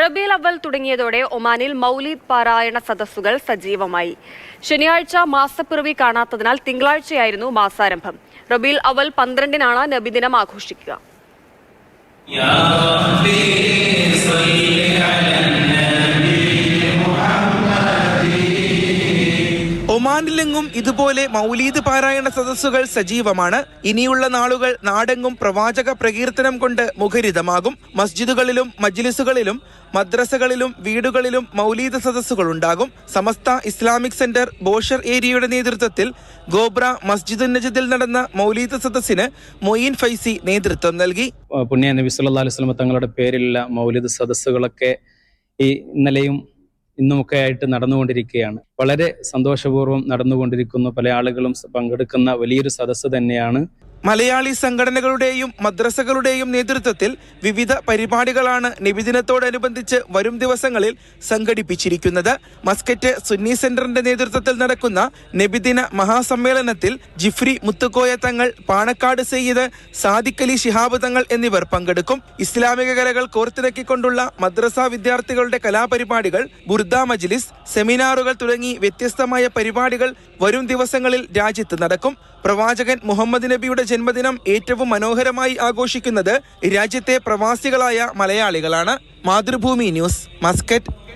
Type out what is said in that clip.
റബീഉൽ അവ്വൽ തുടങ്ങിയതോടെ ഒമാനിൽ മൗലിദ് പാരായണ സദസ്സുകൾ സജീവമായി. ശനിയാഴ്ച മാസപ്പിറവി കാണാത്തതിനാൽ തിങ്കളാഴ്ചയായിരുന്നു മാസാരംഭം. റബീഉൽ അവ്വൽ 12-നാണ് നബിദിനം ആഘോഷിക്കുക. ഒമാനിലെങ്ങും ഇതുപോലെ മൗലീദ് പാരായണ സദസ്സുകൾ സജീവമാണ്. ഇനിയുള്ള നാളുകൾ നാടെങ്ങും പ്രവാചക പ്രകീർത്തനം കൊണ്ട് മുഖരിതമാകും. മസ്ജിദുകളിലും മജ്ലിസുകളിലും മദ്രസകളിലും വീടുകളിലും മൗലീദ് സദസ്സുകൾ ഉണ്ടാകും. സമസ്ത ഇസ്ലാമിക് സെന്റർ ബോഷർ ഏരിയയുടെ നേതൃത്വത്തിൽ ഗോബ്ര മസ്ജിദുൻ നജദിൽ നടന്ന മൗലീദ് സദസ്സിന് മൊയ്ൻ ഫൈസി നേതൃത്വം നൽകി. പുണ്യ നബി സല്ലല്ലാഹു അലൈഹി വസല്ലം തങ്ങളുടെ പേരിലുള്ള മൗലിദ് സദസ്സുകളൊക്കെ ഈ ഇന്നലെയും ഇന്നുമൊക്കെ ആയിട്ട് നടന്നുകൊണ്ടിരിക്കുകയാണ്. വളരെ സന്തോഷപൂർവ്വം നടന്നുകൊണ്ടിരിക്കുന്നു. പല ആളുകളും പങ്കെടുക്കുന്ന വലിയൊരു സദസ്സ് തന്നെയാണ്. മലയാളി സംഘടനകളുടെയും മദ്രസകളുടെയും നേതൃത്വത്തിൽ വിവിധ പരിപാടികളാണ് നബിദിനത്തോടനുബന്ധിച്ച് വരും ദിവസങ്ങളിൽ സംഘടിപ്പിച്ചിരിക്കുന്നത്. മസ്കറ്റ് സുന്നി സെന്ററിന്റെ നേതൃത്വത്തിൽ നടക്കുന്ന നബിദിന മഹാസമ്മേളനത്തിൽ ജിഫ്രി മുത്തുക്കോയ തങ്ങൾ, പാണക്കാട് സയ്യിദ്, സാദിഖ് അലി ശിഹാബ് തങ്ങൾ എന്നിവർ പങ്കെടുക്കും. ഇസ്ലാമിക കലകൾ കോർത്തിണക്കിക്കൊണ്ടുള്ള മദ്രസ വിദ്യാർത്ഥികളുടെ കലാപരിപാടികൾ, ബുർദ മജ്ലിസ്, സെമിനാറുകൾ തുടങ്ങി വ്യത്യസ്തമായ പരിപാടികൾ വരും ദിവസങ്ങളിൽ രാജ്യത്ത് നടക്കും. പ്രവാചകൻ മുഹമ്മദ് നബിയുടെ ജന്മദിനം ഏറ്റവും മനോഹരമായി ആഘോഷിക്കുന്നത് രാജ്യത്തെ പ്രവാസികളായ മലയാളികളാണ്. Mathrubhumi news, Muscat.